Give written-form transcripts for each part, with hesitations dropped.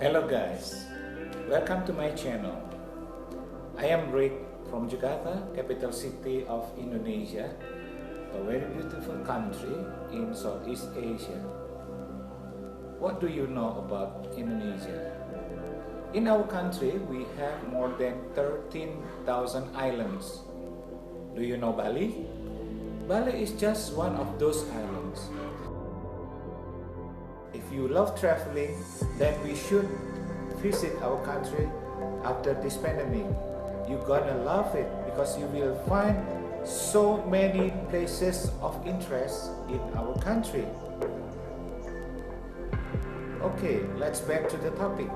Hello guys, welcome to my channel. I am Rick from Jakarta, capital city of Indonesia, a very beautiful country in Southeast Asia. What do you know about Indonesia? In our country, we have more than 13,000 islands. Do you know Bali? Bali is just one of those islands. If you love traveling, then we should visit our country after this pandemic. You're gonna love it because you will find so many places of interest in our country. Okay, let's back to the topic.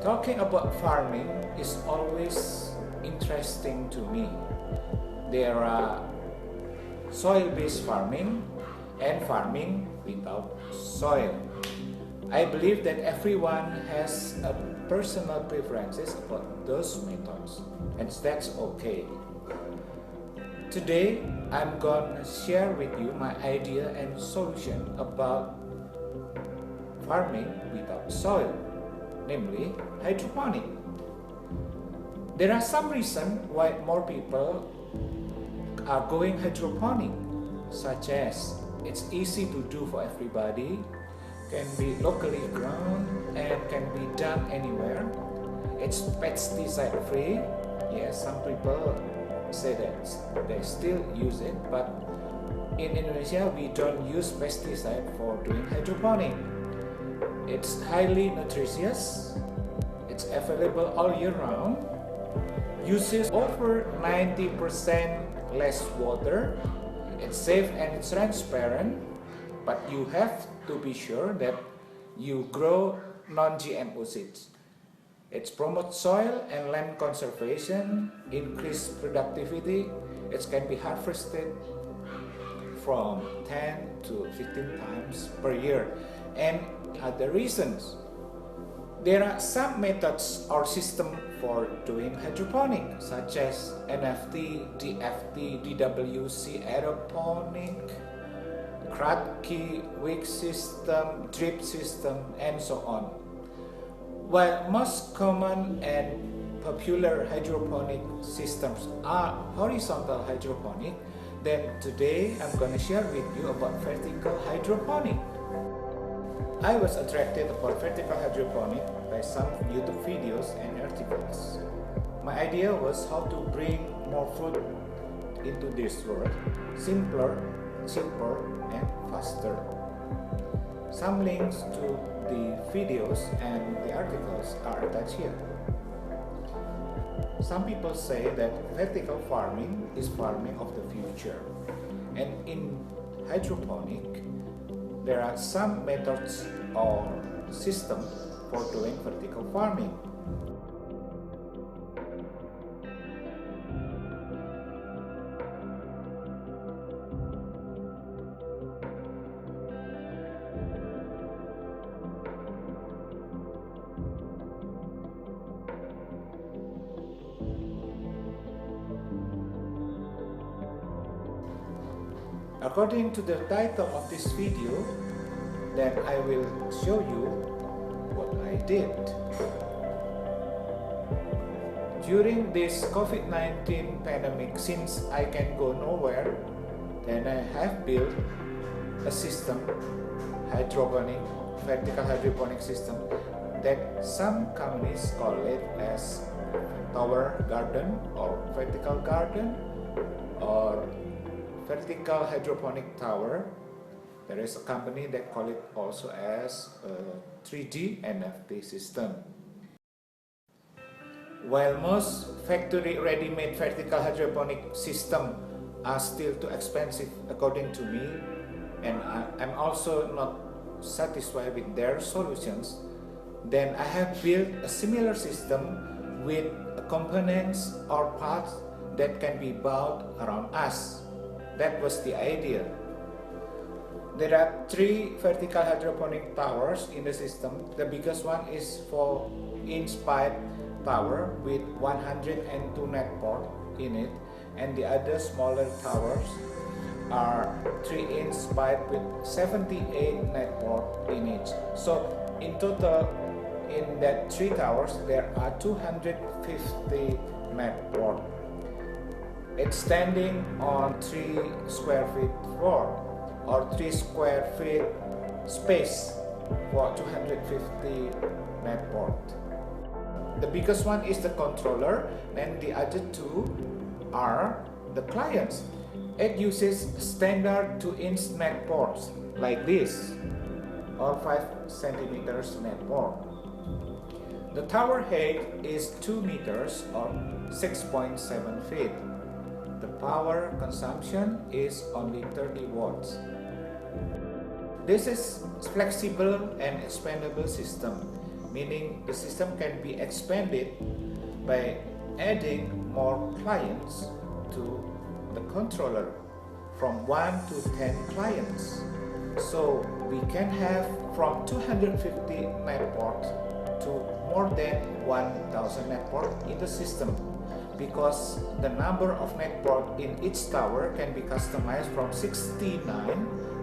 Talking about farming is always interesting to me. There are soil-based farming and farming without soil. I believe that everyone has a personal preferences about those methods, and that's okay. Today, I'm gonna share with you my idea and solution about farming without soil, namely hydroponic. There are some reasons why more people are going hydroponic, such as it's easy to do for everybody, can be locally grown and can be done anywhere. It's pesticide free. Yes, some people say that they still use it, but in Indonesia we don't use pesticide for doing hydroponic. It's highly nutritious, it's available all year round, uses over 90% less water, it's safe and it's transparent, but you have to be sure that you grow non-GMO seeds. It promotes soil and land conservation, increase productivity. It can be harvested from 10 to 15 times per year. And other reasons. There are some methods or system for doing hydroponic, such as NFT, DFT, DWC, aeroponic, Kratky, wick system, drip system, and so on. While most common and popular hydroponic systems are horizontal hydroponic, then today I'm going to share with you about vertical hydroponic. I was attracted about vertical hydroponic by some YouTube videos and articles. My idea was how to bring more food into this world, simpler, cheaper, and faster. Some links to the videos and the articles are attached here. Some people say that vertical farming is farming of the future, and in hydroponic there are some methods or systems for doing vertical farming. According to the title of this video, then I will show you what I did. During this COVID-19 pandemic, since I can go nowhere, then I have built a system, hydroponic, vertical hydroponic system, that some companies call it as tower garden or vertical garden or vertical hydroponic tower. There is a company that call it also as a 3D NFT system. While most factory ready-made vertical hydroponic system are still too expensive according to me, and I'm also not satisfied with their solutions, then I have built a similar system with components or parts that can be bought around us. That was the idea. There are 3 vertical hydroponic towers in the system. The biggest one is 4-inch pipe tower with 102 Netport in it, and the other smaller towers are 3-inch pipe with 78 Netport in each. So in total, in that 3 towers, there are 250 Netport. It's standing on 3 square feet floor or 3 square feet space for 250 Netport. The biggest one is the controller, and the other two are the clients. It uses standard 2-inch Netports like this, or 5 centimeters Netport. The tower height is 2 meters or 6.7 feet. The power consumption is only 30 watts. This is flexible and expandable system, meaning the system can be expanded by adding more clients to the controller from 1 to 10 clients. So we can have from 250 Netport to more than 1000 Netport in the system, because the number of Netport in each tower can be customized from 69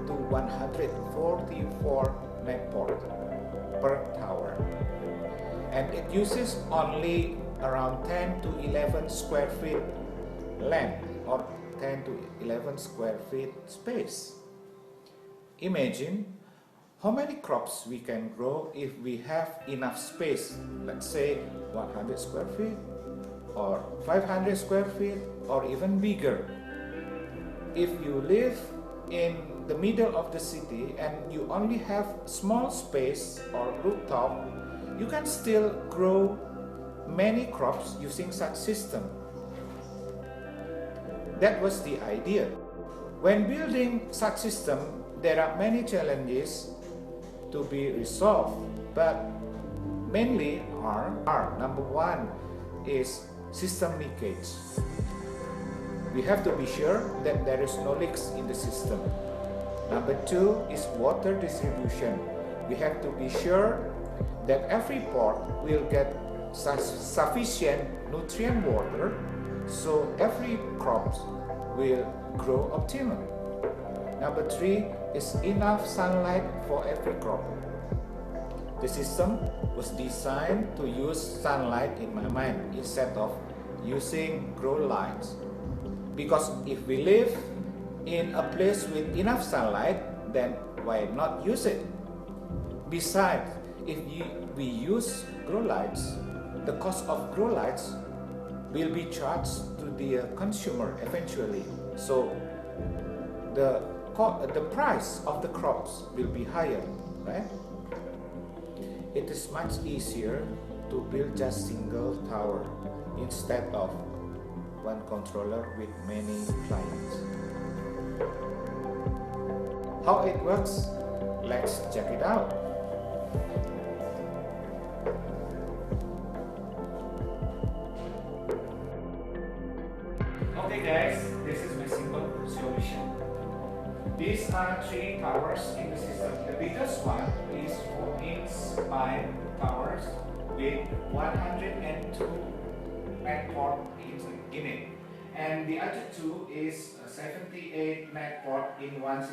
to 144 Netport per tower. And it uses only around 10 to 11 square feet land or 10 to 11 square feet space. Imagine how many crops we can grow if we have enough space, let's say 100 square feet or 500 square feet or even bigger. If you live in the middle of the city and you only have small space or rooftop, you can still grow many crops using such system. That was the idea. When building such system, there are many challenges to be resolved, but mainly are number one is system leakage. We have to be sure that there is no leaks in the system. Number two is water distribution. We have to be sure that every pot will get sufficient nutrient water, so every crop will grow optimally. Number three is enough sunlight for every crop. The system was designed to use sunlight in my mind instead of using grow lights. Because if we live in a place with enough sunlight, then why not use it? Besides, if we use grow lights, the cost of grow lights will be charged to the consumer eventually. So the price of the crops will be higher, right? It is much easier to build just single tower instead of one controller with many clients. How it works? Let's check it out. Okay guys, this is my simple solution. These are 3 towers in the system. The biggest one is 4-inch pipe towers with 102 Netport in it, and the other 2 is 78 Netport in one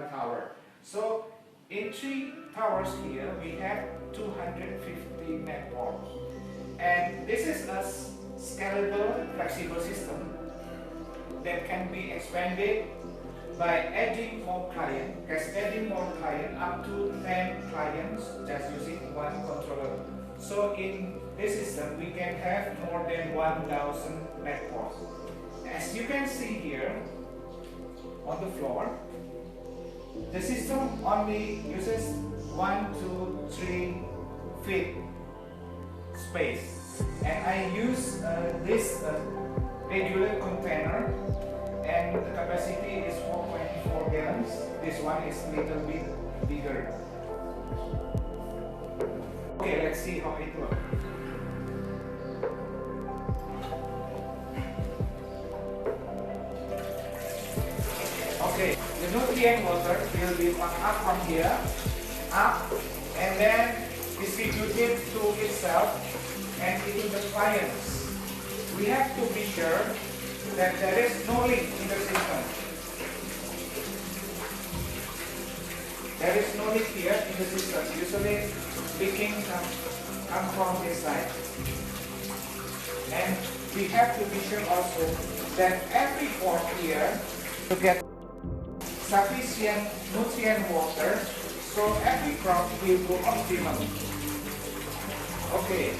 tower. So in 3 towers here we have 250 Netport, and this is a scalable, flexible system that can be expanded by adding more clients, cascading more clients up to 10 clients just using one controller. So in this system we can have more than 1000 Netports. As you can see here on the floor, the system only uses 1 to 3 feet space, and I use this regular container, and the capacity is 4.4 gallons. This one is a little bit bigger. Okay, let's see how it works. Okay, the nutrient water will be pumped up from here, up, and then distributed to itself and into the clients. We have to be sure that there is no leak in the system. There is no leak here in the system. Usually leaking come from this side. And we have to be sure also that every pot here to get sufficient nutrient water, so every crop will go optimally. Okay.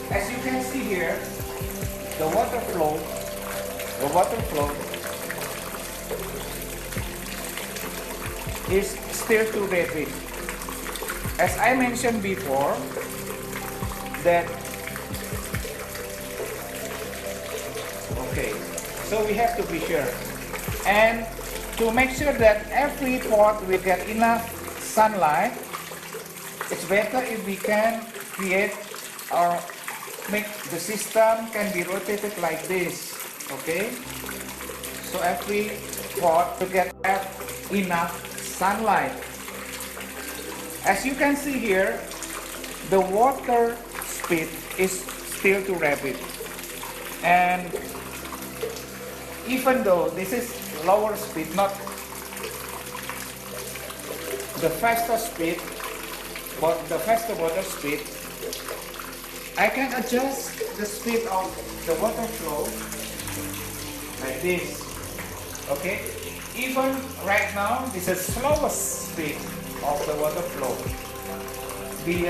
As you can see here, the water flow is still too rapid. As I mentioned before, that okay, so we have to be sure, and to make sure that every pot will get enough sunlight, it's better if we can create or make the system can be rotated like this. Okay, so every pot to get enough sunlight. As you can see here, the water speed is still too rapid, and even though this is lower speed, not the faster speed, but the faster water speed, I can adjust the speed of the water flow like this. Okay, even right now this is slowest speed of the water flow. The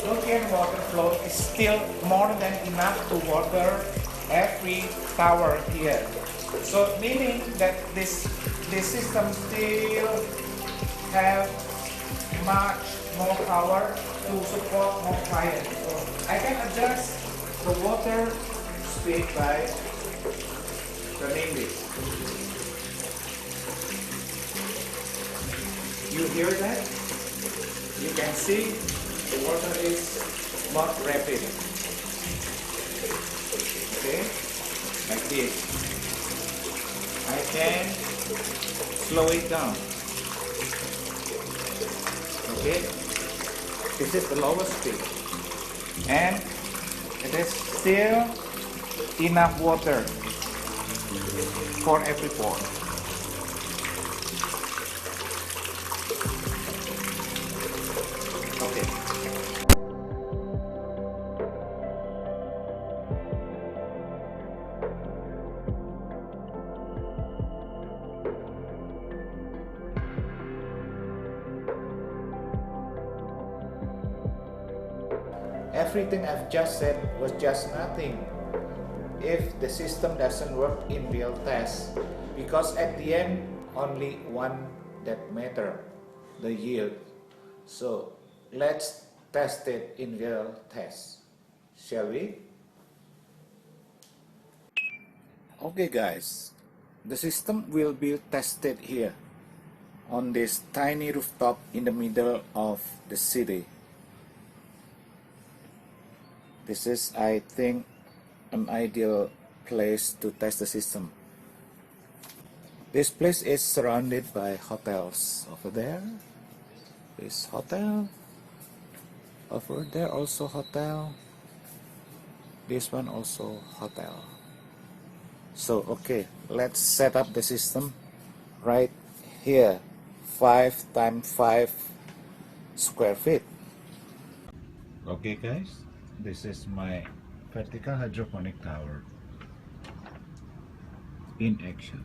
nutrient water flow is still more than enough to water every tower here. So meaning that this system still have much more power to support more clients. So I can adjust the water speed by turning this. You hear that? You can see the water is not rapid. Okay, like this. I can slow it down. Okay, this is the lowest speed, and it is still enough water for every pot. Okay. Everything I've just said was just nothing if the system doesn't work in real test, because at the end only one that matter, the yield. So let's test it in real test, shall we? Okay guys, the system will be tested here on this tiny rooftop in the middle of the city. This is, I think, an ideal place to test the system. This place is surrounded by hotels. Over there is hotel. Over there also hotel. This one also hotel. So okay, let's set up the system right here. 5 times 5 square feet. Okay guys, this is my vertical hydroponic tower in action.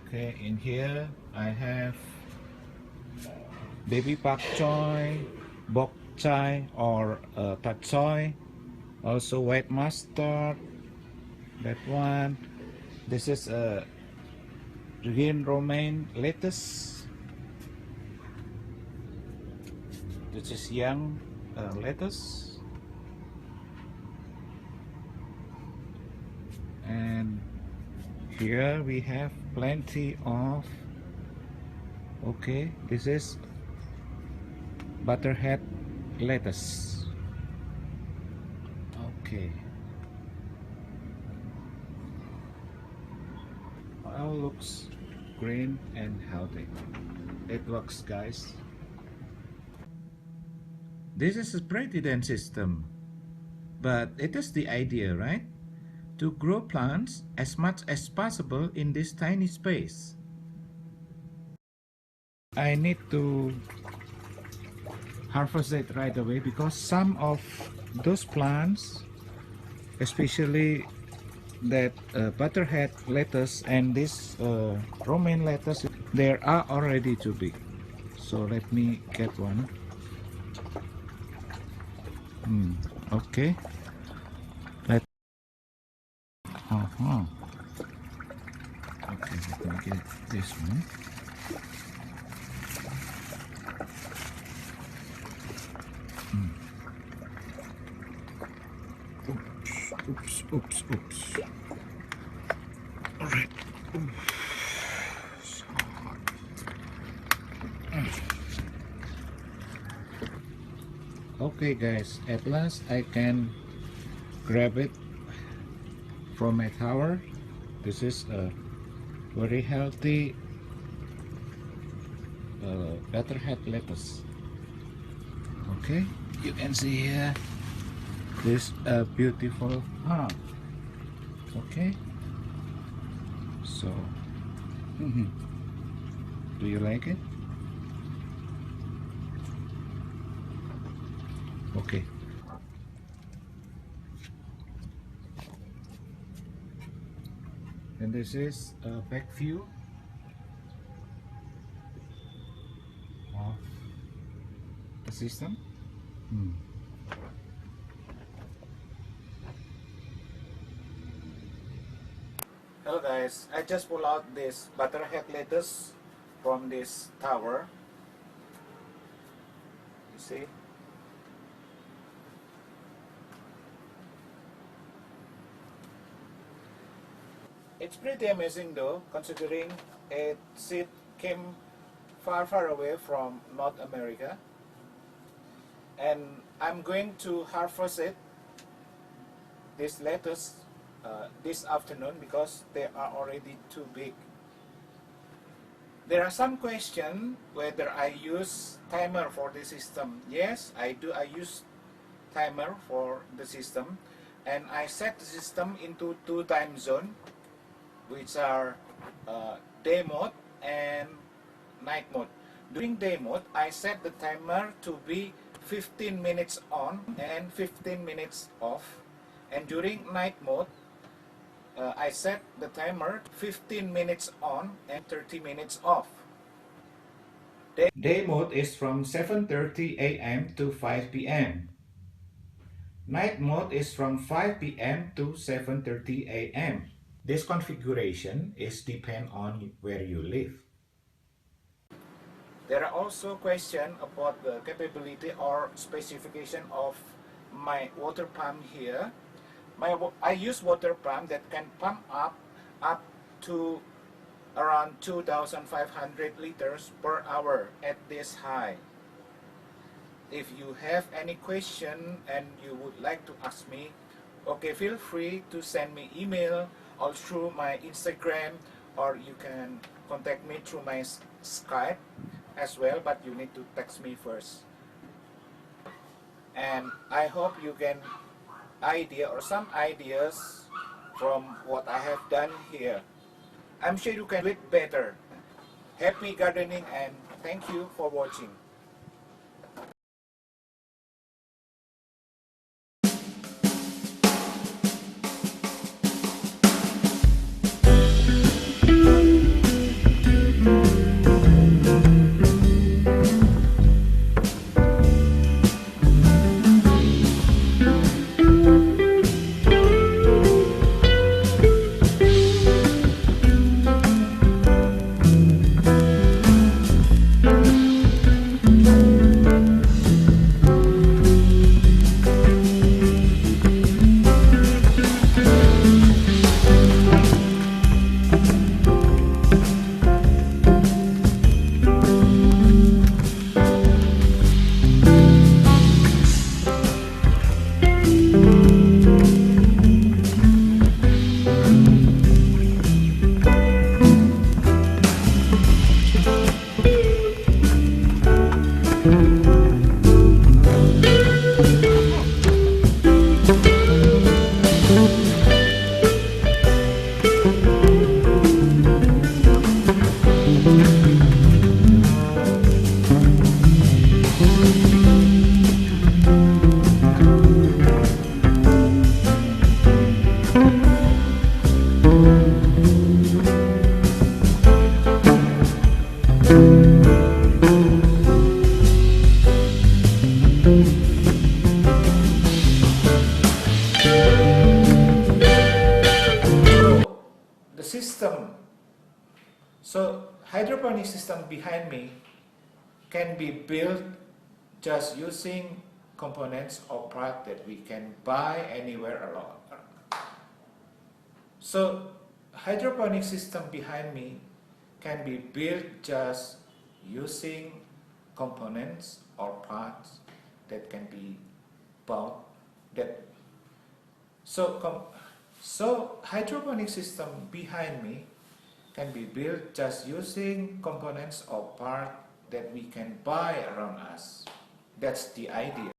Okay, in here I have baby pak choy, bok choy or tat choy, also white mustard, that one. This is a green romaine lettuce. This is young lettuce, and here we have plenty of, okay, this is butterhead lettuce. Okay, all looks green and healthy. It works guys. This is a pretty dense system, but it is the idea, right? To grow plants as much as possible in this tiny space. I need to harvest it right away because some of those plants, especially that butterhead lettuce and this romaine lettuce, they are already too big. So let me get one. Okay. Let. Okay, let me get this one. Oops. All right. Okay guys, at last I can grab it from my tower. This is a very healthy butterhead lettuce. Okay, you can see here this beautiful palm. Okay, so do you like it? Okay. And this is a back view of the system. Hello guys, I just pulled out this butterhead lettuce from this tower. You see? It's pretty amazing though, considering it came far away from North America. And I'm going to harvest it, this lettuce, this afternoon because they are already too big. There are some questions whether I use timer for the system. Yes, I do. I use timer for the system, and I set the system into 2 time zones, which are day mode and night mode. During day mode, I set the timer to be 15 minutes on and 15 minutes off, and during night mode, I set the timer 15 minutes on and 30 minutes off. Day mode is from 7:30 a.m. to 5 p.m. Night mode is from 5 p.m. to 7:30 a.m. This configuration is depend on where you live. There are also questions about the capability or specification of my water pump here. I use water pump that can pump up to around 2,500 liters per hour at this height. If you have any question and you would like to ask me, okay, feel free to send me email or through my Instagram, or you can contact me through my Skype as well, but you need to text me first. And I hope you get idea or some ideas from what I have done here. I'm sure you can do it better. Happy gardening and thank you for watching. The system, so hydroponic system behind me can be built just using components or parts that we can buy anywhere along. So hydroponic system behind me can be built just using components or parts that can be bought. So hydroponic system behind me can be built just using components or parts that we can buy around us. That's the idea.